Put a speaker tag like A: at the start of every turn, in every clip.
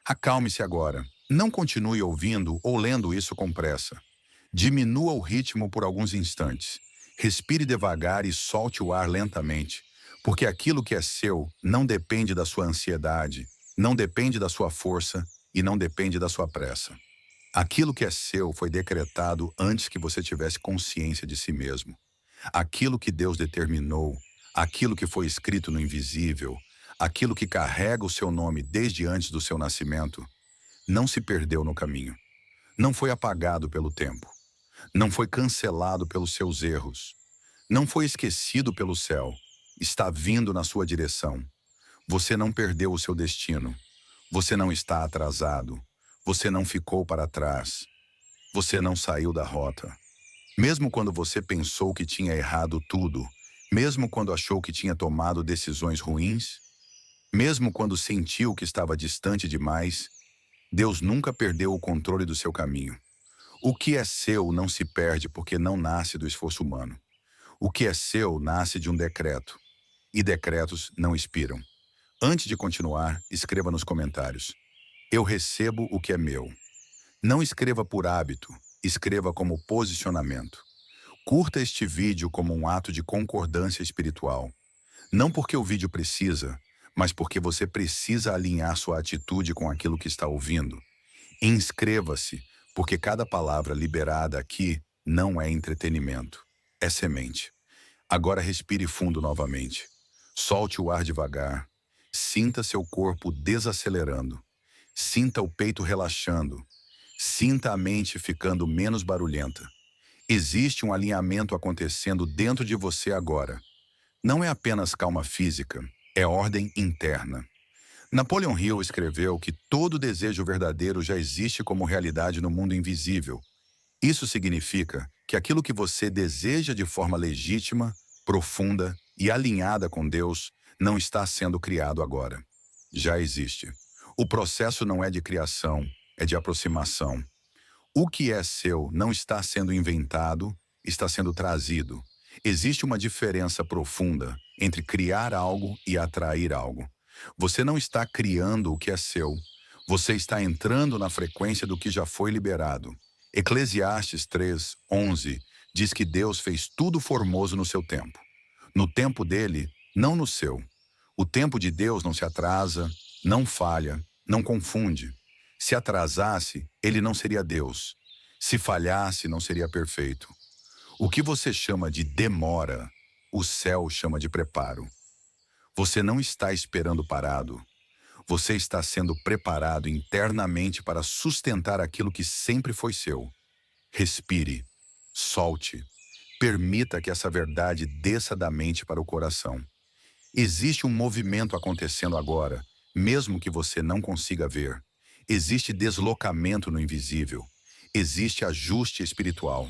A: Acalme-se agora. Não continue ouvindo ou lendo isso com pressa. Diminua o ritmo por alguns instantes. Respire devagar e solte o ar lentamente, porque aquilo que é seu não depende da sua ansiedade, não depende da sua força e não depende da sua pressa. Aquilo que é seu foi decretado antes que você tivesse consciência de si mesmo. Aquilo que Deus determinou, aquilo que foi escrito no invisível, aquilo que carrega o seu nome desde antes do seu nascimento, não se perdeu no caminho. Não foi apagado pelo tempo. Não foi cancelado pelos seus erros. Não foi esquecido pelo céu. Está vindo na sua direção. Você não perdeu o seu destino. Você não está atrasado. Você não ficou para trás. Você não saiu da rota. Mesmo quando você pensou que tinha errado tudo, mesmo quando achou que tinha tomado decisões ruins, mesmo quando sentiu que estava distante demais, Deus nunca perdeu o controle do seu caminho. O que é seu não se perde porque não nasce do esforço humano. O que é seu nasce de um decreto, e decretos não expiram. Antes de continuar, escreva nos comentários: eu recebo o que é meu. Não escreva por hábito, escreva como posicionamento. Curta este vídeo como um ato de concordância espiritual. Não porque o vídeo precisa, mas porque você precisa alinhar sua atitude com aquilo que está ouvindo. Inscreva-se, porque cada palavra liberada aqui não é entretenimento, é semente. Agora respire fundo novamente. Solte o ar devagar. Sinta seu corpo desacelerando. Sinta o peito relaxando. Sinta a mente ficando menos barulhenta. Existe um alinhamento acontecendo dentro de você agora. Não é apenas calma física, é ordem interna. Napoleon Hill escreveu que todo desejo verdadeiro já existe como realidade no mundo invisível. Isso significa que aquilo que você deseja de forma legítima, profunda e alinhada com Deus não está sendo criado agora. Já existe. O processo não é de criação, é de aproximação. O que é seu não está sendo inventado, está sendo trazido. Existe uma diferença profunda entre criar algo e atrair algo. Você não está criando o que é seu. Você está entrando na frequência do que já foi liberado. Eclesiastes 3:11 diz que Deus fez tudo formoso no seu tempo. No tempo dele, não no seu. O tempo de Deus não se atrasa, não falha, não confunde. Se atrasasse, ele não seria Deus. Se falhasse, não seria perfeito. O que você chama de demora, o céu chama de preparo. Você não está esperando parado. Você está sendo preparado internamente para sustentar aquilo que sempre foi seu. Respire, solte, permita que essa verdade desça da mente para o coração. Existe um movimento acontecendo agora, mesmo que você não consiga ver. Existe deslocamento no invisível. Existe ajuste espiritual.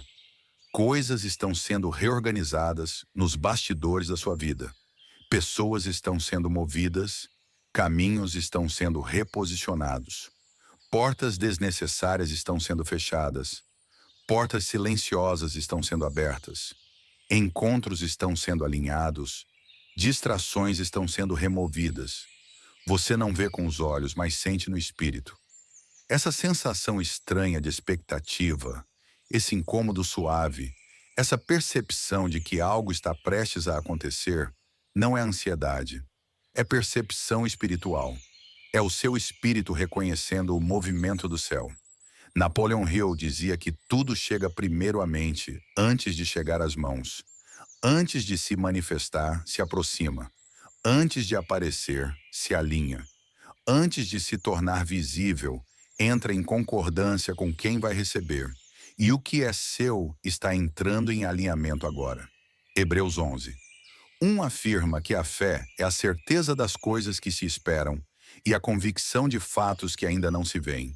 A: Coisas estão sendo reorganizadas nos bastidores da sua vida. Pessoas estão sendo movidas, caminhos estão sendo reposicionados. Portas desnecessárias estão sendo fechadas. Portas silenciosas estão sendo abertas. Encontros estão sendo alinhados. Distrações estão sendo removidas. Você não vê com os olhos, mas sente no espírito. Essa sensação estranha de expectativa, esse incômodo suave, essa percepção de que algo está prestes a acontecer, não é ansiedade, é percepção espiritual. É o seu espírito reconhecendo o movimento do céu. Napoleon Hill dizia que tudo chega primeiro à mente, antes de chegar às mãos. Antes de se manifestar, se aproxima. Antes de aparecer, se alinha. Antes de se tornar visível, entra em concordância com quem vai receber. E o que é seu está entrando em alinhamento agora. Hebreus 11. Afirma que a fé é a certeza das coisas que se esperam e a convicção de fatos que ainda não se veem.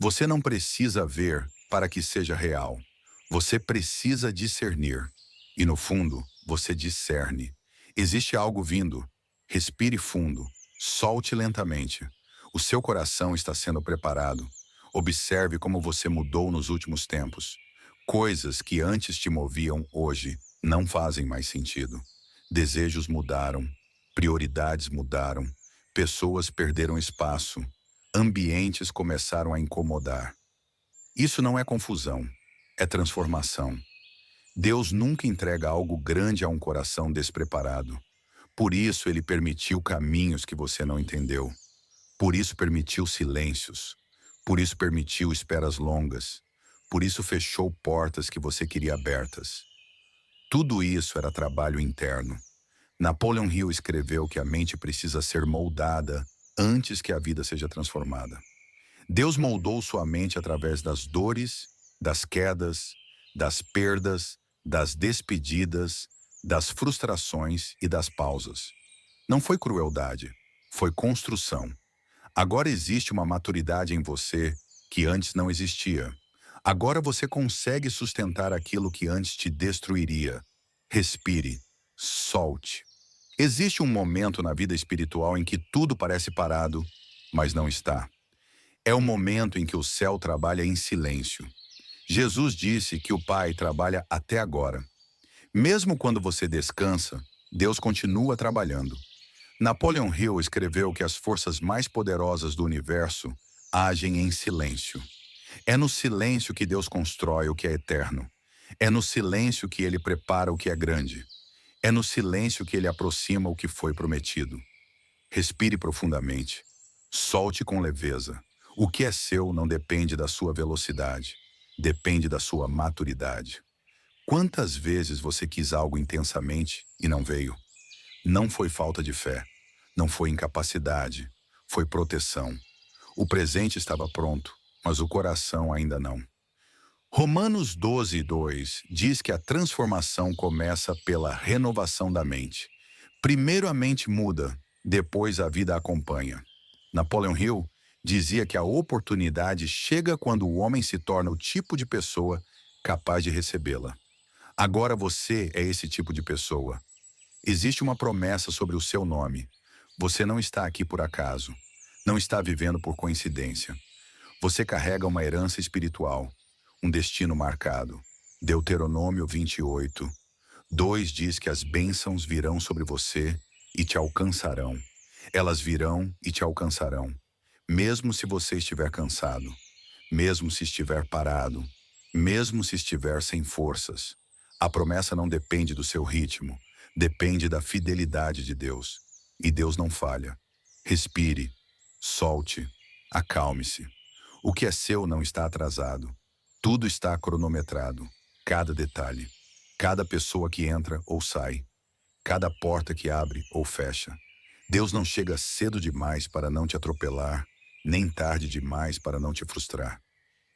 A: Você não precisa ver para que seja real. Você precisa discernir. E no fundo, você discerne. Existe algo vindo. Respire fundo. Solte lentamente. O seu coração está sendo preparado. Observe como você mudou nos últimos tempos. Coisas que antes te moviam hoje não fazem mais sentido. Desejos mudaram. Prioridades mudaram. Pessoas perderam espaço. ambientes começaram a incomodar. Isso não é confusão, é transformação. Deus nunca entrega algo grande a um coração despreparado. Por isso ele permitiu caminhos que você não entendeu. Por isso permitiu silêncios. Por isso permitiu esperas longas. Por isso fechou portas que você queria abertas. Tudo isso era trabalho interno. Napoleon Hill escreveu que a mente precisa ser moldada antes que a vida seja transformada. Deus moldou sua mente através das dores, das quedas, das perdas, das despedidas, das frustrações e das pausas. Não foi crueldade, foi construção. Agora existe uma maturidade em você que antes não existia. Agora você consegue sustentar aquilo que antes te destruiria. Respire, solte. Existe um momento na vida espiritual em que tudo parece parado, mas não está. É o momento em que o céu trabalha em silêncio. Jesus disse que o Pai trabalha até agora. Mesmo quando você descansa, Deus continua trabalhando. Napoleon Hill escreveu que as forças mais poderosas do universo agem em silêncio. É no silêncio que Deus constrói o que é eterno. É no silêncio que Ele prepara o que é grande. É no silêncio que Ele aproxima o que foi prometido. Respire profundamente. Solte com leveza. O que é seu não depende da sua velocidade. Depende da sua maturidade. Quantas vezes você quis algo intensamente e não veio? Não foi falta de fé. Não foi incapacidade. Foi proteção. O presente estava pronto, mas o coração ainda não. Romanos 12:2 diz que a transformação começa pela renovação da mente. Primeiro a mente muda, depois a vida acompanha. Napoleon Hill dizia que a oportunidade chega quando o homem se torna o tipo de pessoa capaz de recebê-la. Agora você é esse tipo de pessoa. Existe uma promessa sobre o seu nome. Você não está aqui por acaso. Não está vivendo por coincidência. Você carrega uma herança espiritual, um destino marcado. Deuteronômio 28:2 diz que as bênçãos virão sobre você e te alcançarão. Elas virão e te alcançarão, mesmo se você estiver cansado, mesmo se estiver parado, mesmo se estiver sem forças. A promessa não depende do seu ritmo, depende da fidelidade de Deus. E Deus não falha. Respire, solte, acalme-se. O que é seu não está atrasado. Tudo está cronometrado. Cada detalhe, cada pessoa que entra ou sai, cada porta que abre ou fecha. Deus não chega cedo demais para não te atropelar, nem tarde demais para não te frustrar.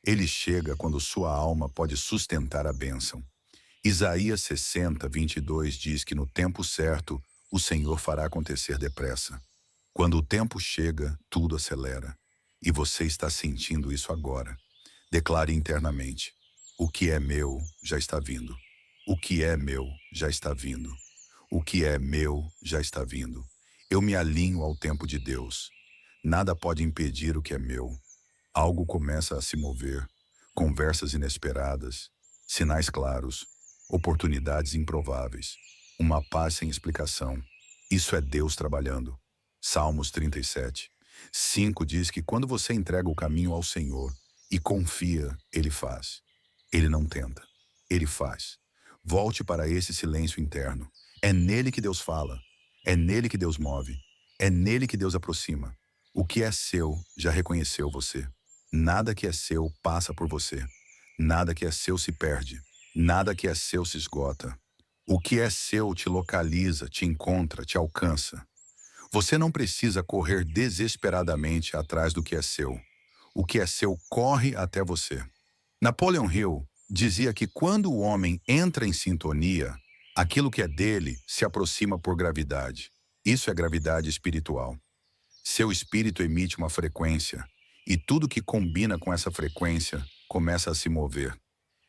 A: Ele chega quando sua alma pode sustentar a bênção. Isaías 60:22 diz que no tempo certo o Senhor fará acontecer depressa. Quando o tempo chega, tudo acelera. E você está sentindo isso agora. Declare internamente: o que é meu já está vindo. O que é meu já está vindo. O que é meu já está vindo. Eu me alinho ao tempo de Deus. Nada pode impedir o que é meu. Algo começa a se mover. Conversas inesperadas, sinais claros, oportunidades improváveis, uma paz sem explicação. Isso é Deus trabalhando. Salmos 37:5 diz que quando você entrega o caminho ao Senhor e confia, Ele faz. Ele não tenta, Ele faz. Volte para esse silêncio interno. É nele que Deus fala. É nele que Deus move. É nele que Deus aproxima. O que é seu já reconheceu você. Nada que é seu passa por você. Nada que é seu se perde. Nada que é seu se esgota. O que é seu te localiza, te encontra, te alcança. Você não precisa correr desesperadamente atrás do que é seu. O que é seu corre até você. Napoleon Hill dizia que quando o homem entra em sintonia, aquilo que é dele se aproxima por gravidade. Isso é gravidade espiritual. Seu espírito emite uma frequência, e tudo que combina com essa frequência começa a se mover.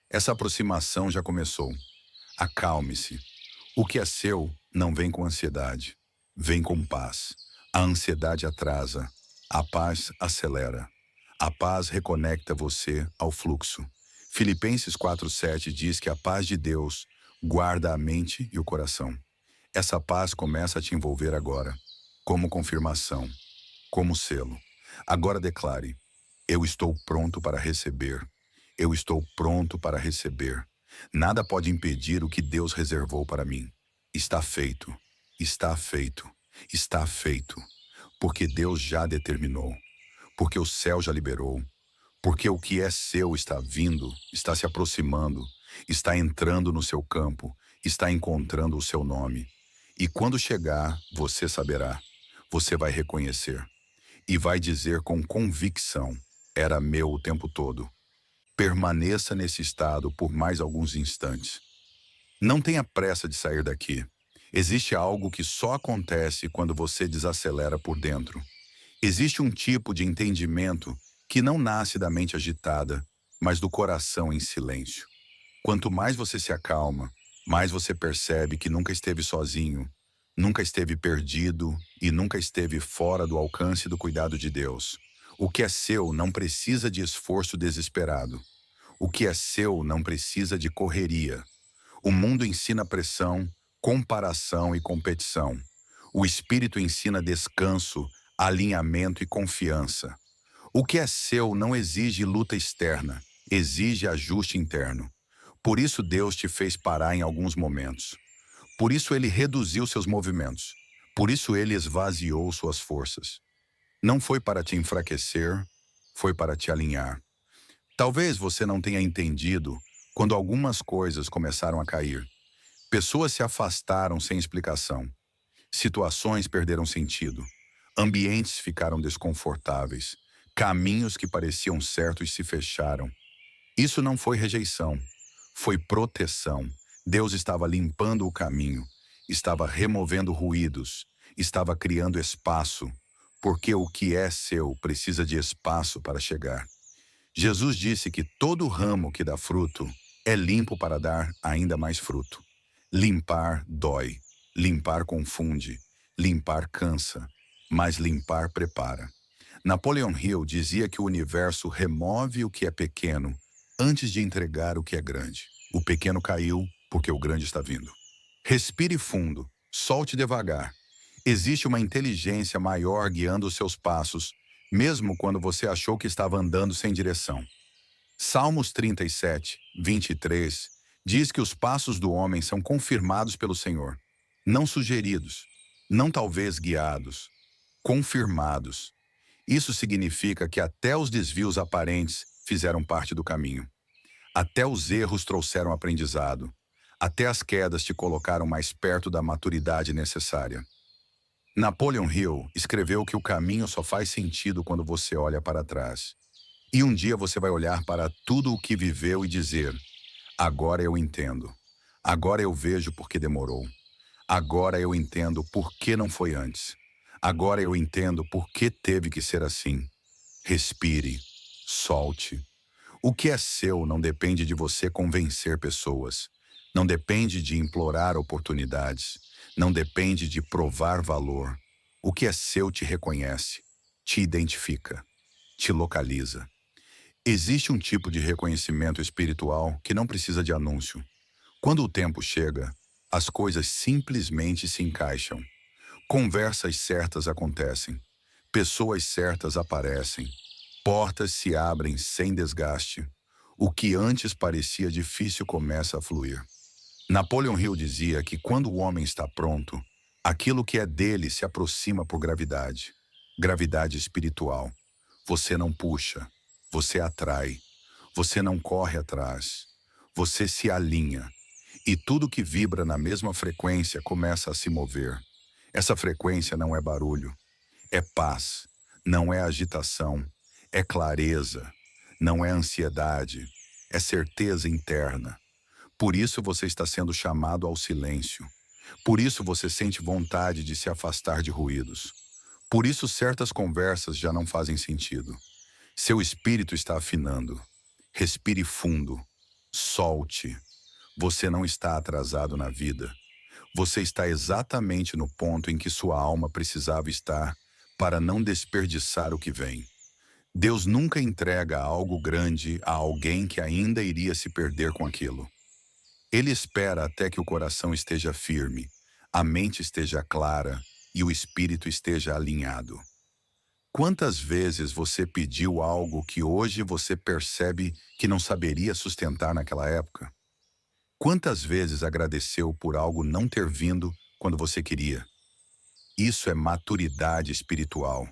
A: Essa aproximação já começou. Acalme-se. O que é seu não vem com ansiedade. Vem com paz. A ansiedade atrasa. A paz acelera. A paz reconecta você ao fluxo. Filipenses 4:7 diz que a paz de Deus guarda a mente e o coração. Essa paz começa a te envolver agora, como confirmação, como selo. Agora declare: eu estou pronto para receber. Eu estou pronto para receber. Nada pode impedir o que Deus reservou para mim. Está feito. Está feito. Está feito. Porque Deus já determinou. Porque o céu já liberou. Porque o que é seu está vindo, está se aproximando, está entrando no seu campo, está encontrando o seu nome. E quando chegar, você saberá. Você vai reconhecer. E vai dizer com convicção: era meu o tempo todo. Permaneça nesse estado por mais alguns instantes. Não tenha pressa de sair daqui. Existe algo que só acontece quando você desacelera por dentro. Existe um tipo de entendimento que não nasce da mente agitada, mas do coração em silêncio. Quanto mais você se acalma, mais você percebe que nunca esteve sozinho, nunca esteve perdido e nunca esteve fora do alcance do cuidado de Deus. O que é seu não precisa de esforço desesperado. O que é seu não precisa de correria. O mundo ensina pressão, comparação e competição. O espírito ensina descanso, alinhamento e confiança. O que é seu não exige luta externa, exige ajuste interno. Por isso Deus te fez parar em alguns momentos. Por isso ele reduziu seus movimentos. Por isso ele esvaziou suas forças. Não foi para te enfraquecer, foi para te alinhar. Talvez você não tenha entendido quando algumas coisas começaram a cair. Pessoas se afastaram sem explicação. Situações perderam sentido. Ambientes ficaram desconfortáveis. Caminhos que pareciam certos se fecharam. Isso não foi rejeição, foi proteção. Deus estava limpando o caminho, estava removendo ruídos, estava criando espaço, porque o que é seu precisa de espaço para chegar. Jesus disse que todo ramo que dá fruto é limpo para dar ainda mais fruto. Limpar dói, limpar confunde, limpar cansa, mas limpar prepara. Napoleon Hill dizia que o universo remove o que é pequeno antes de entregar o que é grande. O pequeno caiu porque o grande está vindo. Respire fundo, solte devagar. Existe uma inteligência maior guiando os seus passos, mesmo quando você achou que estava andando sem direção. Salmos 37, 23 diz que os passos do homem são confirmados pelo Senhor, não sugeridos, não talvez guiados, confirmados. Isso significa que até os desvios aparentes fizeram parte do caminho. Até os erros trouxeram aprendizado. Até as quedas te colocaram mais perto da maturidade necessária. Napoleon Hill escreveu que o caminho só faz sentido quando você olha para trás. E um dia você vai olhar para tudo o que viveu e dizer: agora eu entendo. Agora eu vejo por que demorou. Agora eu entendo por que não foi antes. Agora eu entendo por que teve que ser assim. Respire, solte. O que é seu não depende de você convencer pessoas. Não depende de implorar oportunidades. Não depende de provar valor. O que é seu te reconhece, te identifica, te localiza. Existe um tipo de reconhecimento espiritual que não precisa de anúncio. Quando o tempo chega, as coisas simplesmente se encaixam. Conversas certas acontecem. Pessoas certas aparecem. Portas se abrem sem desgaste. O que antes parecia difícil começa a fluir. Napoleon Hill dizia que quando o homem está pronto, aquilo que é dele se aproxima por gravidade. Gravidade espiritual. Você não puxa, você atrai. Você não corre atrás. Você se alinha. E tudo que vibra na mesma frequência começa a se mover. Essa frequência não é barulho, é paz, não é agitação, é clareza, não é ansiedade, é certeza interna. Por isso você está sendo chamado ao silêncio. Por isso você sente vontade de se afastar de ruídos. Por isso certas conversas já não fazem sentido. Seu espírito está afinando. Respire fundo. Solte. Você não está atrasado na vida. Você está exatamente no ponto em que sua alma precisava estar para não desperdiçar o que vem. Deus nunca entrega algo grande a alguém que ainda iria se perder com aquilo. Ele espera até que o coração esteja firme, a mente esteja clara e o espírito esteja alinhado. Quantas vezes você pediu algo que hoje você percebe que não saberia sustentar naquela época? Quantas vezes agradeceu por algo não ter vindo quando você queria? Isso é maturidade espiritual.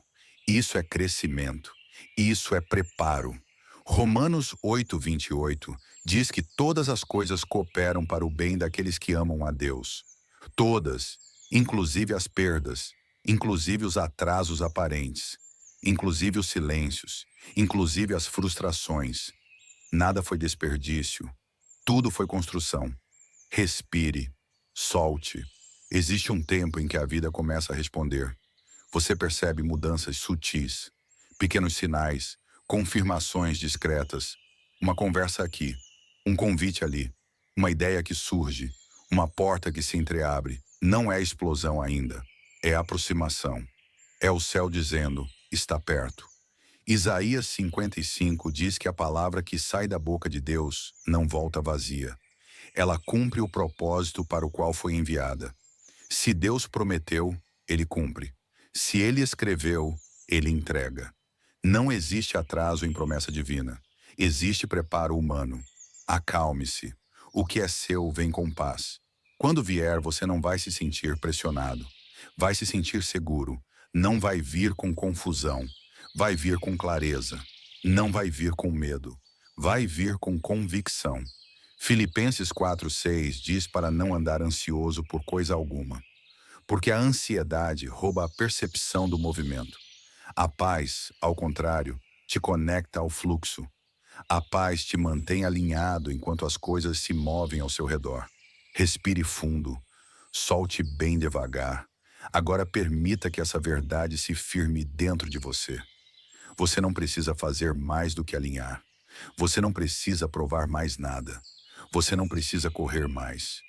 A: Isso é crescimento. Isso é preparo. Romanos 8:28 diz que todas as coisas cooperam para o bem daqueles que amam a Deus. Todas, inclusive as perdas, inclusive os atrasos aparentes, inclusive os silêncios, inclusive as frustrações. Nada foi desperdício. Tudo foi construção. Respire, solte. Existe um tempo em que a vida começa a responder. Você percebe mudanças sutis, pequenos sinais, confirmações discretas. Uma conversa aqui, um convite ali, uma ideia que surge, uma porta que se entreabre. Não é explosão ainda, é aproximação. É o céu dizendo, está perto. Isaías 55 diz que a palavra que sai da boca de Deus não volta vazia. Ela cumpre o propósito para o qual foi enviada. Se Deus prometeu, ele cumpre. Se ele escreveu, ele entrega. Não existe atraso em promessa divina. Existe preparo humano. Acalme-se. O que é seu vem com paz. Quando vier, você não vai se sentir pressionado. Vai se sentir seguro. Não vai vir com confusão. Vai vir com clareza. Não vai vir com medo. Vai vir com convicção. Filipenses 4:6 diz para não andar ansioso por coisa alguma, porque a ansiedade rouba a percepção do movimento. A paz, ao contrário, te conecta ao fluxo. A paz te mantém alinhado enquanto as coisas se movem ao seu redor. Respire fundo, solte bem devagar. Agora permita que essa verdade se firme dentro de você. Você não precisa fazer mais do que alinhar. Você não precisa provar mais nada. Você não precisa correr mais.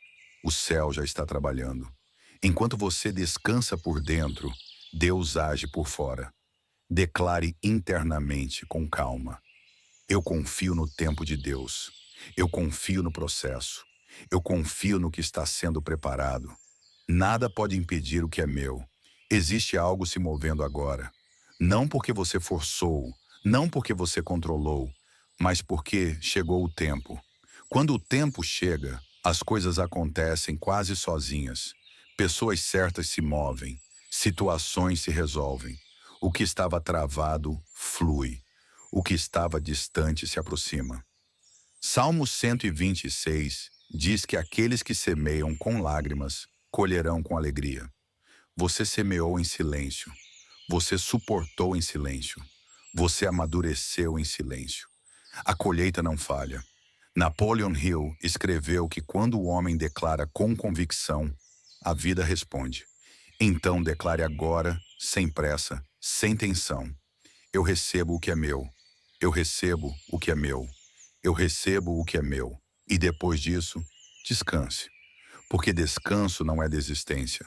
A: O céu já está trabalhando. Enquanto você descansa por dentro, Deus age por fora. Declare internamente com calma. Eu confio no tempo de Deus. Eu confio no processo. Eu confio no que está sendo preparado. Nada pode impedir o que é meu. Existe algo se movendo agora. Não porque você forçou, não porque você controlou, mas porque chegou o tempo. Quando o tempo chega, as coisas acontecem quase sozinhas. Pessoas certas se movem, situações se resolvem. O que estava travado flui. O que estava distante se aproxima. Salmo 126 diz que aqueles que semeiam com lágrimas colherão com alegria. Você semeou em silêncio. Você suportou em silêncio. Você amadureceu em silêncio. A colheita não falha. Napoleon Hill escreveu que quando o homem declara com convicção, a vida responde. Então declare agora, sem pressa, sem tensão. Eu recebo o que é meu. Eu recebo o que é meu. Eu recebo o que é meu. E depois disso, descanse. Porque descanso não é desistência.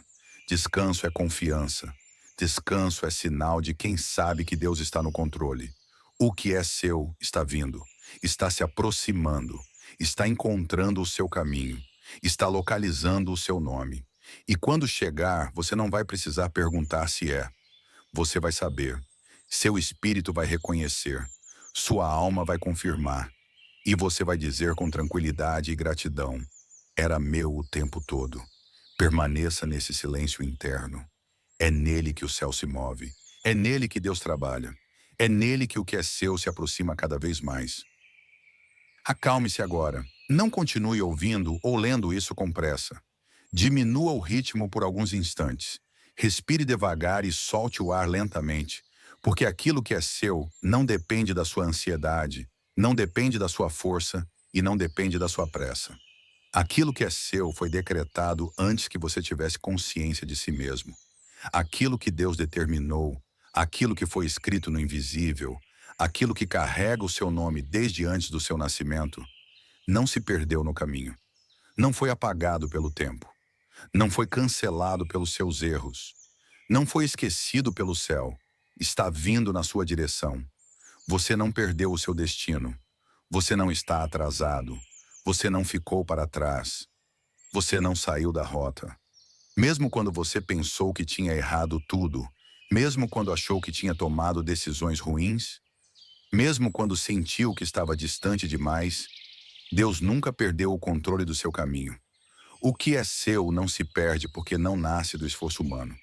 A: Descanso é confiança. Descanso é sinal de quem sabe que Deus está no controle. O que é seu está vindo, está se aproximando, está encontrando o seu caminho, está localizando o seu nome. E quando chegar, você não vai precisar perguntar se é. Você vai saber. Seu espírito vai reconhecer. Sua alma vai confirmar. E você vai dizer com tranquilidade e gratidão: era meu o tempo todo. Permaneça nesse silêncio interno. É nele que o céu se move. É nele que Deus trabalha. É nele que o que é seu se aproxima cada vez mais. Acalme-se agora. Não continue ouvindo ou lendo isso com pressa. Diminua o ritmo por alguns instantes. Respire devagar e solte o ar lentamente, porque aquilo que é seu não depende da sua ansiedade, não depende da sua força e não depende da sua pressa. Aquilo que é seu foi decretado antes que você tivesse consciência de si mesmo. Aquilo que Deus determinou, aquilo que foi escrito no invisível, aquilo que carrega o seu nome desde antes do seu nascimento, não se perdeu no caminho. Não foi apagado pelo tempo. Não foi cancelado pelos seus erros. Não foi esquecido pelo céu. Está vindo na sua direção. Você não perdeu o seu destino. Você não está atrasado. Você não ficou para trás. Você não saiu da rota. Mesmo quando você pensou que tinha errado tudo, Mesmo quando achou que tinha tomado decisões ruins, mesmo quando sentiu que estava distante demais, Deus nunca perdeu o controle do seu caminho. O que é seu não se perde porque não nasce do esforço humano.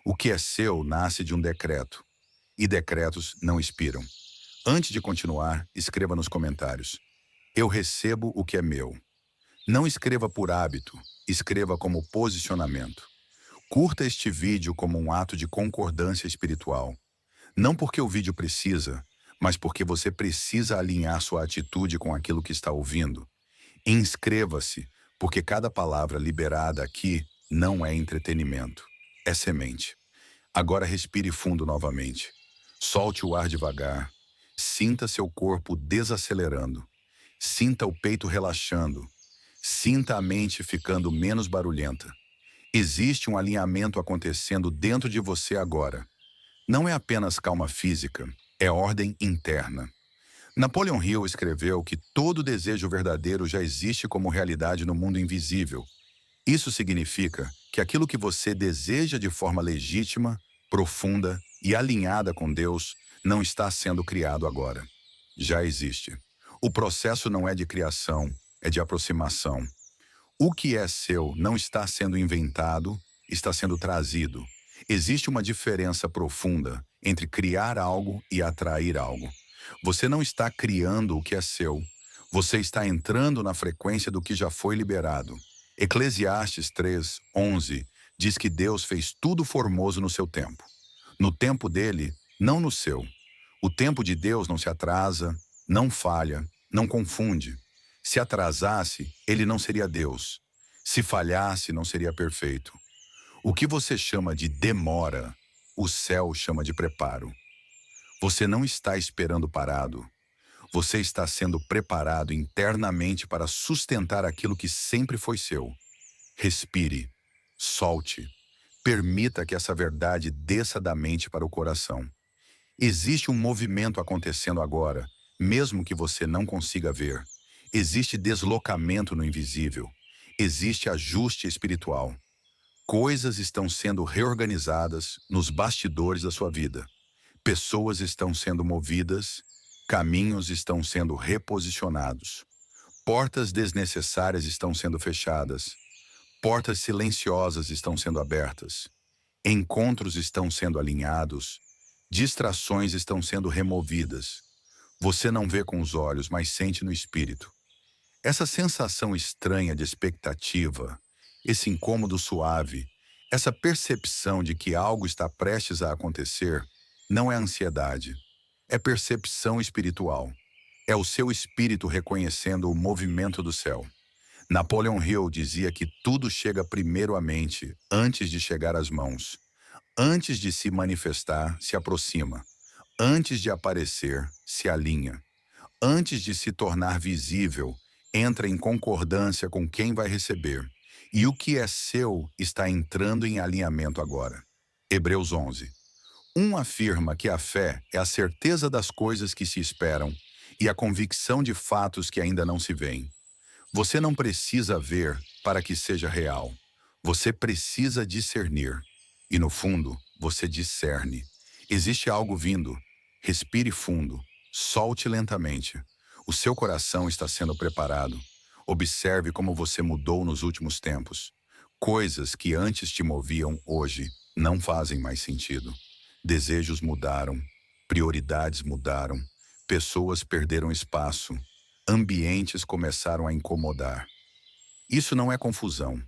A: O que é seu nasce de um decreto, e decretos não expiram. Antes de continuar, escreva nos comentários: eu recebo o que é meu. Não escreva por hábito, escreva como posicionamento. Curta este vídeo como um ato de concordância espiritual. Não porque o vídeo precisa, mas porque você precisa alinhar sua atitude com aquilo que está ouvindo. Inscreva-se, porque cada palavra liberada aqui não é entretenimento, é semente. Agora respire fundo novamente. Solte o ar devagar. Sinta seu corpo desacelerando. Sinta o peito relaxando. Sinta a mente ficando menos barulhenta. Existe um alinhamento acontecendo dentro de você agora. Não é apenas calma física, é ordem interna. Napoleon Hill escreveu que todo desejo verdadeiro já existe como realidade no mundo invisível. Isso significa que aquilo que você deseja de forma legítima, profunda e alinhada com Deus não está sendo criado agora. Já existe. O processo não é de criação, é de aproximação. O que é seu não está sendo inventado, está sendo trazido. Existe uma diferença profunda entre criar algo e atrair algo. Você não está criando o que é seu. Você está entrando na frequência do que já foi liberado. Eclesiastes 3:11 diz que Deus fez tudo formoso no seu tempo. No tempo dele, não no seu. O tempo de Deus não se atrasa, não falha, não confunde. Se atrasasse, ele não seria Deus. Se falhasse, não seria perfeito. O que você chama de demora, o céu chama de preparo. Você não está esperando parado. Você está sendo preparado internamente para sustentar aquilo que sempre foi seu. Respire, solte, permita que essa verdade desça da mente para o coração. Existe um movimento acontecendo agora, mesmo que você não consiga ver. Existe deslocamento no invisível. Existe ajuste espiritual. Coisas estão sendo reorganizadas nos bastidores da sua vida. Pessoas estão sendo movidas, caminhos estão sendo reposicionados. Portas desnecessárias estão sendo fechadas. Portas silenciosas estão sendo abertas. Encontros estão sendo alinhados. Distrações estão sendo removidas. Você não vê com os olhos, mas sente no espírito. Essa sensação estranha de expectativa, esse incômodo suave, essa percepção de que algo está prestes a acontecer, não é ansiedade, é percepção espiritual. É o seu espírito reconhecendo o movimento do céu. Napoleon Hill dizia que tudo chega primeiro à mente, antes de chegar às mãos. Antes de se manifestar, se aproxima. Antes de aparecer, se alinha. Antes de se tornar visível, entra em concordância com quem vai receber. E o que é seu está entrando em alinhamento agora. Hebreus 11. Afirma que a fé é a certeza das coisas que se esperam e a convicção de fatos que ainda não se veem. Você não precisa ver para que seja real. Você precisa discernir. E no fundo, você discerne. Existe algo vindo. Respire fundo. Solte lentamente. O seu coração está sendo preparado. Observe como você mudou nos últimos tempos. Coisas que antes te moviam hoje não fazem mais sentido. Desejos mudaram. Prioridades mudaram. Pessoas perderam espaço. Ambientes começaram a incomodar. Isso não é confusão,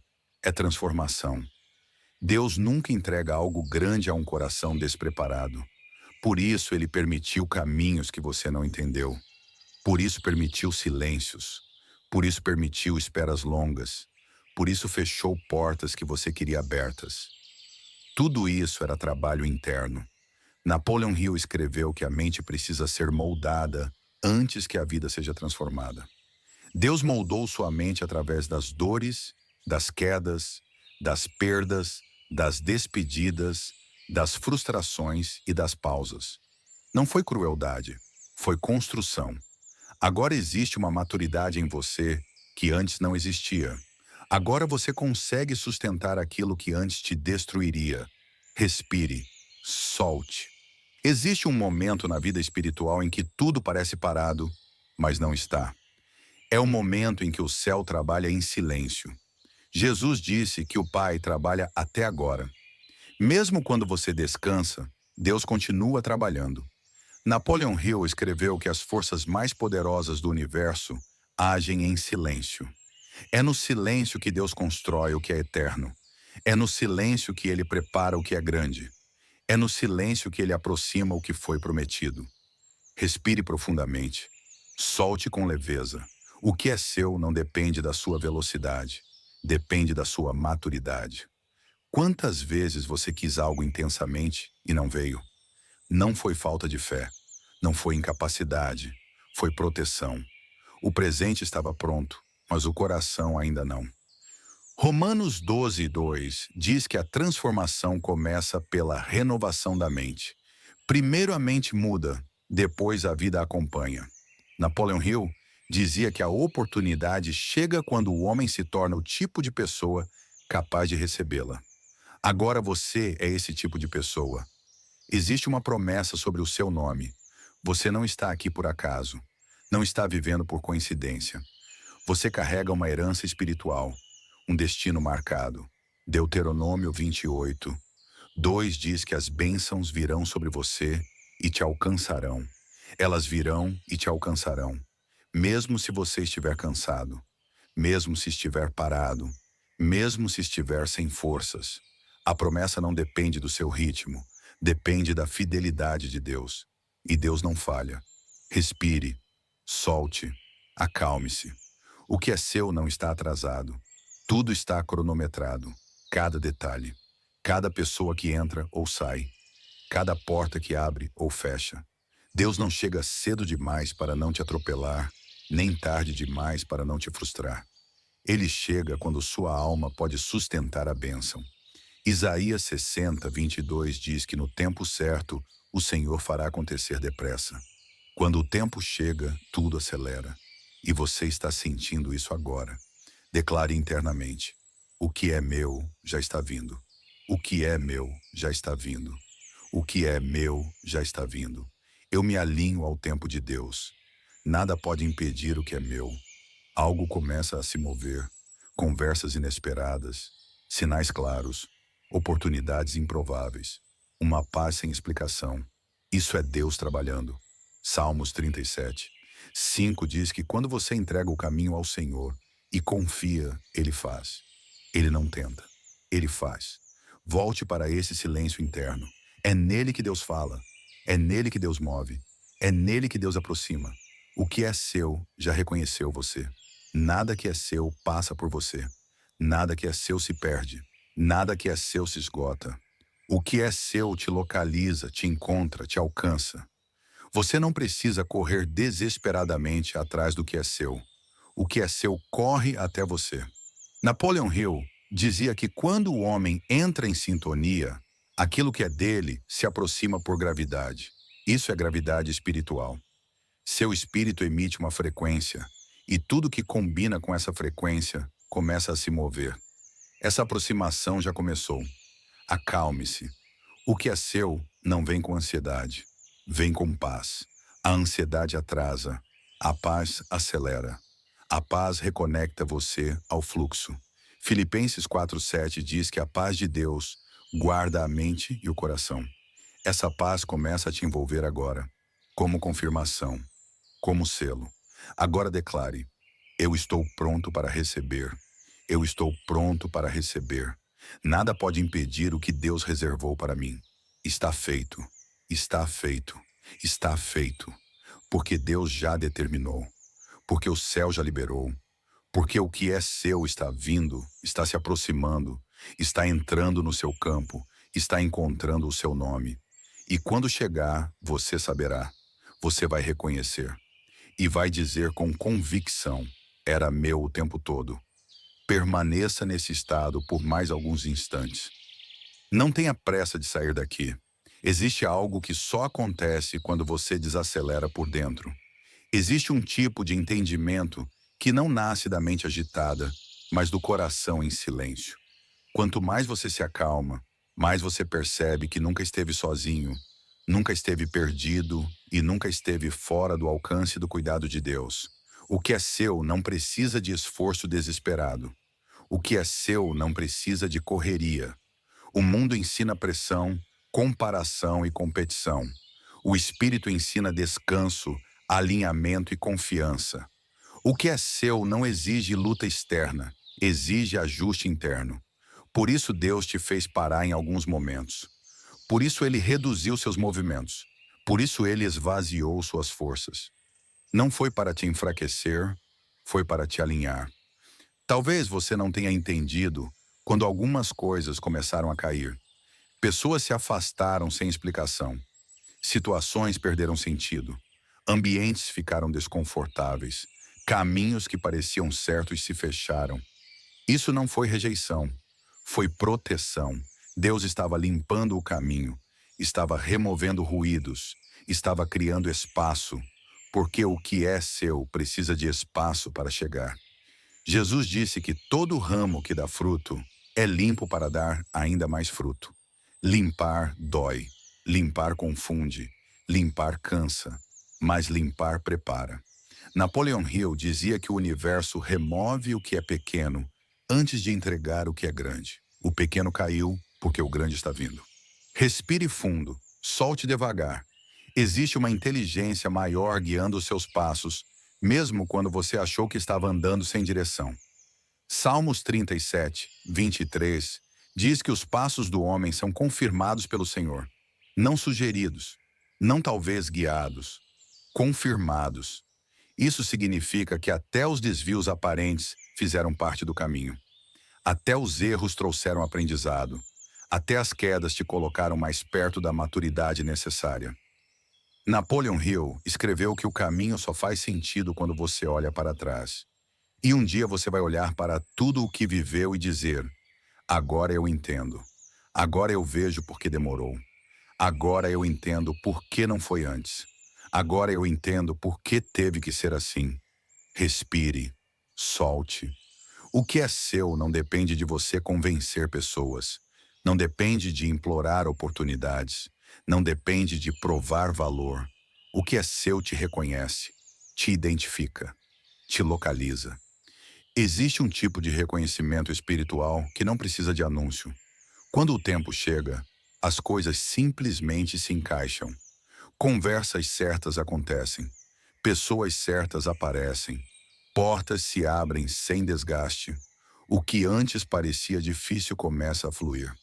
A: é transformação. Deus nunca entrega algo grande a um coração despreparado. Por isso ele permitiu caminhos que você não entendeu. Por isso permitiu silêncios. Por isso permitiu esperas longas. Por isso fechou portas que você queria abertas. Tudo isso era trabalho interno. Napoleon Hill escreveu que a mente precisa ser moldada antes que a vida seja transformada. Deus moldou sua mente através das dores, das quedas, das perdas, das despedidas, das frustrações e das pausas. Não foi crueldade, foi construção. Agora existe uma maturidade em você que antes não existia. Agora você consegue sustentar aquilo que antes te destruiria. Respire. Solte. Existe um momento na vida espiritual em que tudo parece parado, mas não está. É o momento em que o céu trabalha em silêncio. Jesus disse que o Pai trabalha até agora. Mesmo quando você descansa, Deus continua trabalhando. Napoleon Hill escreveu que as forças mais poderosas do universo agem em silêncio. É no silêncio que Deus constrói o que é eterno. É no silêncio que ele prepara o que é grande. É no silêncio que ele aproxima o que foi prometido. Respire profundamente. Solte com leveza. O que é seu não depende da sua velocidade. Depende da sua maturidade. Quantas vezes você quis algo intensamente e não veio? Não foi falta de fé. Não foi incapacidade. Foi proteção. O presente estava pronto, mas o coração ainda não. Romanos 12:2 diz que a transformação começa pela renovação da mente. Primeiro a mente muda, depois a vida acompanha. Napoleon Hill dizia que a oportunidade chega quando o homem se torna o tipo de pessoa capaz de recebê-la. Agora você é esse tipo de pessoa. Existe uma promessa sobre o seu nome. Você não está aqui por acaso. Não está vivendo por coincidência. Você carrega uma herança espiritual, um destino marcado. Deuteronômio 28:2 diz que as bênçãos virão sobre você e te alcançarão. Elas virão e te alcançarão, mesmo se você estiver cansado, mesmo se estiver parado, mesmo se estiver sem forças. A promessa não depende do seu ritmo, depende da fidelidade de Deus. E Deus não falha. Respire, solte, acalme-se. O que é seu não está atrasado. Tudo está cronometrado. Cada detalhe, cada pessoa que entra ou sai, cada porta que abre ou fecha. Deus não chega cedo demais para não te atropelar, nem tarde demais para não te frustrar. Ele chega quando sua alma pode sustentar a bênção. Isaías 60:22 diz que no tempo certo o Senhor fará acontecer depressa. Quando o tempo chega, tudo acelera. E você está sentindo isso agora. Declare internamente: o que é meu já está vindo. O que é meu já está vindo. O que é meu já está vindo. Eu me alinho ao tempo de Deus. Nada pode impedir o que é meu. Algo começa a se mover. Conversas inesperadas, sinais claros, oportunidades improváveis, uma paz sem explicação. Isso é Deus trabalhando. Salmos 37:5 diz que quando você entrega o caminho ao Senhor e confia, Ele faz. Ele não tenta, Ele faz. Volte para esse silêncio interno. É nele que Deus fala. É nele que Deus move. É nele que Deus aproxima. O que é seu já reconheceu você. Nada que é seu passa por você. Nada que é seu se perde. Nada que é seu se esgota. O que é seu te localiza, te encontra, te alcança. Você não precisa correr desesperadamente atrás do que é seu. O que é seu corre até você. Napoleon Hill dizia que quando o homem entra em sintonia, aquilo que é dele se aproxima por gravidade. Isso é gravidade espiritual. Seu espírito emite uma frequência, e tudo que combina com essa frequência começa a se mover. Essa aproximação já começou. Acalme-se. O que é seu não vem com ansiedade. Vem com paz. A ansiedade atrasa. A paz acelera. A paz reconecta você ao fluxo. Filipenses 4:7 diz que a paz de Deus guarda a mente e o coração. Essa paz começa a te envolver agora, como confirmação, como selo. Agora declare: eu estou pronto para receber. Eu estou pronto para receber. Nada pode impedir o que Deus reservou para mim. Está feito, está feito, está feito. Porque Deus já determinou. Porque o céu já liberou. Porque o que é seu está vindo, está se aproximando, está entrando no seu campo, está encontrando o seu nome. E quando chegar, você saberá. Você vai reconhecer. E vai dizer com convicção: era meu o tempo todo. Permaneça nesse estado por mais alguns instantes. Não tenha pressa de sair daqui. Existe algo que só acontece quando você desacelera por dentro. Existe um tipo de entendimento que não nasce da mente agitada, mas do coração em silêncio. Quanto mais você se acalma, mais você percebe que nunca esteve sozinho, nunca esteve perdido e nunca esteve fora do alcance do cuidado de Deus. O que é seu não precisa de esforço desesperado. O que é seu não precisa de correria. O mundo ensina pressão, comparação e competição. O espírito ensina descanso, alinhamento e confiança. O que é seu não exige luta externa, exige ajuste interno. Por isso Deus te fez parar em alguns momentos. Por isso ele reduziu seus movimentos. Por isso ele esvaziou suas forças. Não foi para te enfraquecer, foi para te alinhar. Talvez você não tenha entendido quando algumas coisas começaram a cair. Pessoas se afastaram sem explicação. Situações perderam sentido. Ambientes ficaram desconfortáveis. Caminhos que pareciam certos se fecharam. Isso não foi rejeição, foi proteção. Deus estava limpando o caminho, estava removendo ruídos, estava criando espaço, porque o que é seu precisa de espaço para chegar. Jesus disse que todo ramo que dá fruto é limpo para dar ainda mais fruto. Limpar dói, limpar confunde, limpar cansa, mas limpar prepara. Napoleon Hill dizia que o universo remove o que é pequeno antes de entregar o que é grande. O pequeno caiu porque o grande está vindo. Respire fundo, solte devagar. Existe uma inteligência maior guiando os seus passos, mesmo quando você achou que estava andando sem direção. Salmos 37, 23 diz que os passos do homem são confirmados pelo Senhor, não sugeridos, não talvez guiados, confirmados. Isso significa que até os desvios aparentes fizeram parte do caminho. Até os erros trouxeram aprendizado. Até as quedas te colocaram mais perto da maturidade necessária. Napoleon Hill escreveu que o caminho só faz sentido quando você olha para trás. E um dia você vai olhar para tudo o que viveu e dizer: agora eu entendo. Agora eu vejo por que demorou. Agora eu entendo por que não foi antes. Agora eu entendo por que teve que ser assim. Respire, solte. O que é seu não depende de você convencer pessoas. Não depende de implorar oportunidades. Não depende de provar valor. O que é seu te reconhece, te identifica, te localiza. Existe um tipo de reconhecimento espiritual que não precisa de anúncio. Quando o tempo chega, as coisas simplesmente se encaixam. Conversas certas acontecem. Pessoas certas aparecem. Portas se abrem sem desgaste. O que antes parecia difícil começa a fluir.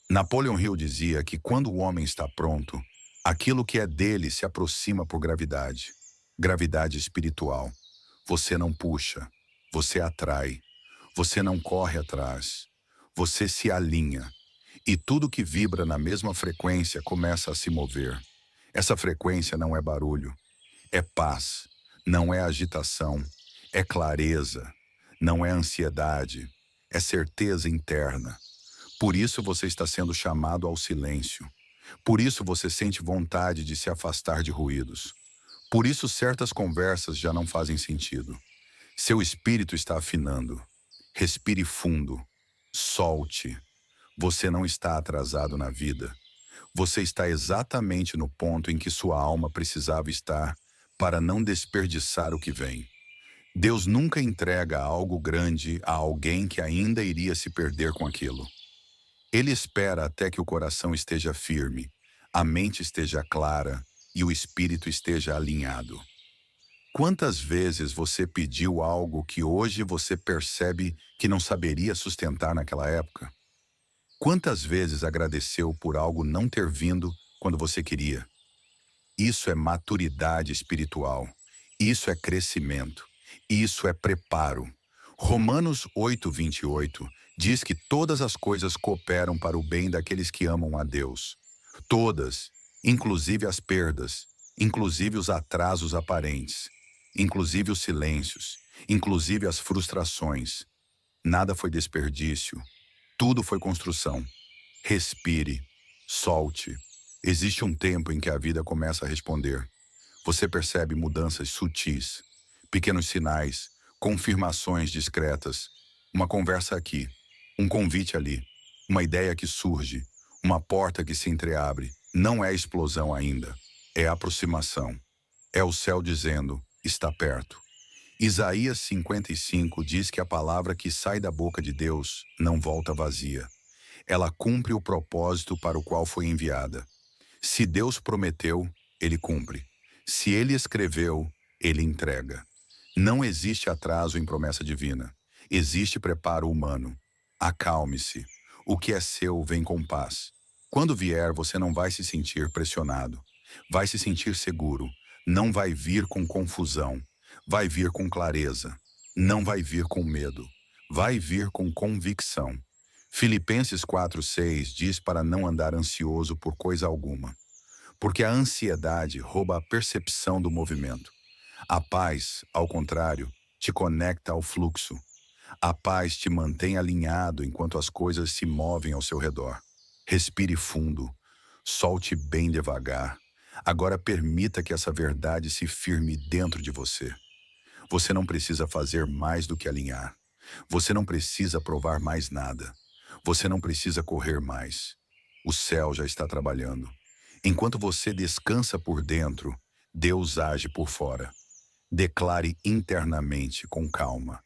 A: Napoleon Hill dizia que quando o homem está pronto, aquilo que é dele se aproxima por gravidade. Gravidade espiritual. Você não puxa, você atrai. Você não corre atrás. Você se alinha. E tudo que vibra na mesma frequência começa a se mover. Essa frequência não é barulho, é paz, não é agitação, é clareza, não é ansiedade, é certeza interna. Por isso você está sendo chamado ao silêncio. Por isso você sente vontade de se afastar de ruídos. Por isso certas conversas já não fazem sentido. Seu espírito está afinando. Respire fundo. Solte. Você não está atrasado na vida. Você está exatamente no ponto em que sua alma precisava estar para não desperdiçar o que vem. Deus nunca entrega algo grande a alguém que ainda iria se perder com aquilo. Ele espera até que o coração esteja firme, a mente esteja clara e o espírito esteja alinhado. Quantas vezes você pediu algo que hoje você percebe que não saberia sustentar naquela época? Quantas vezes agradeceu por algo não ter vindo quando você queria? Isso é maturidade espiritual. Isso é crescimento. Isso é preparo. Romanos 8:28 diz que todas as coisas cooperam para o bem daqueles que amam a Deus. Todas, inclusive as perdas, inclusive os atrasos aparentes, inclusive os silêncios, inclusive as frustrações. Nada foi desperdício. Tudo foi construção. Respire, solte. Existe um tempo em que a vida começa a responder. Você percebe mudanças sutis, pequenos sinais, confirmações discretas, uma conversa aqui, um convite ali, uma ideia que surge, Uma porta que se entreabre não é explosão ainda, é aproximação. É o céu dizendo, está perto. Isaías 55 diz que a palavra que sai da boca de Deus não volta vazia. Ela cumpre o propósito para o qual foi enviada. Se Deus prometeu, ele cumpre. Se ele escreveu, ele entrega. Não existe atraso em promessa divina. Existe preparo humano. Acalme-se. O que é seu vem com paz. Quando vier, você não vai se sentir pressionado. Vai se sentir seguro. Não vai vir com confusão. Vai vir com clareza. Não vai vir com medo. Vai vir com convicção. Filipenses 4:6 diz para não andar ansioso por coisa alguma, porque a ansiedade rouba a percepção do movimento. A paz, ao contrário, te conecta ao fluxo. A paz te mantém alinhado enquanto as coisas se movem ao seu redor. Respire fundo, solte bem devagar. Agora permita que essa verdade se firme dentro de você. Você não precisa fazer mais do que alinhar. Você não precisa provar mais nada. Você não precisa correr mais. O céu já está trabalhando. Enquanto você descansa por dentro, Deus age por fora. Declare internamente com calma.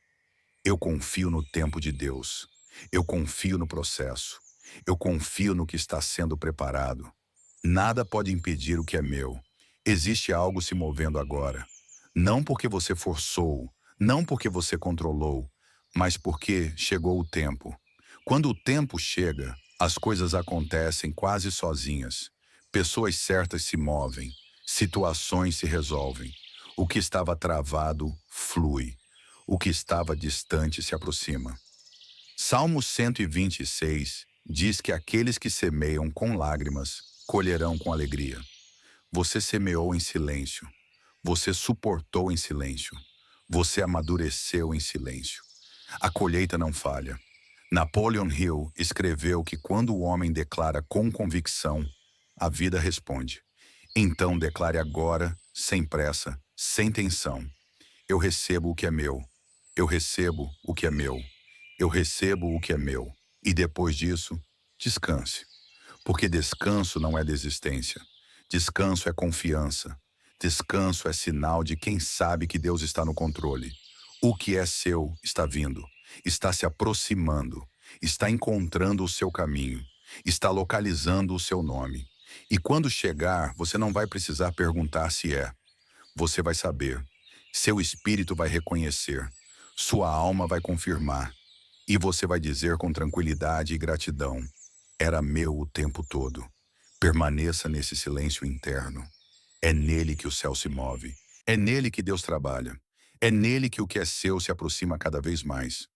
A: Eu confio no tempo de Deus. Eu confio no processo. Eu confio no que está sendo preparado. Nada pode impedir o que é meu. Existe algo se movendo agora. Não porque você forçou, não porque você controlou, mas porque chegou o tempo. Quando o tempo chega, as coisas acontecem quase sozinhas. Pessoas certas se movem, situações se resolvem. O que estava travado flui. O que estava distante se aproxima. Salmo 126 diz que aqueles que semeiam com lágrimas colherão com alegria. Você semeou em silêncio. Você suportou em silêncio. Você amadureceu em silêncio. A colheita não falha. Napoleon Hill escreveu que quando o homem declara com convicção, a vida responde. Então declare agora, sem pressa, sem tensão. Eu recebo o que é meu. Eu recebo o que é meu. Eu recebo o que é meu. E depois disso, descanse. Porque descanso não é desistência. Descanso é confiança. Descanso é sinal de quem sabe que Deus está no controle. O que é seu está vindo, está se aproximando, está encontrando o seu caminho, está localizando o seu nome. E quando chegar, você não vai precisar perguntar se é. Você vai saber. Seu espírito vai reconhecer. Sua alma vai confirmar. E você vai dizer com tranquilidade e gratidão: era meu o tempo todo. Permaneça nesse silêncio interno. É nele que o céu se move. É nele que Deus trabalha. É nele que o que é seu se aproxima cada vez mais.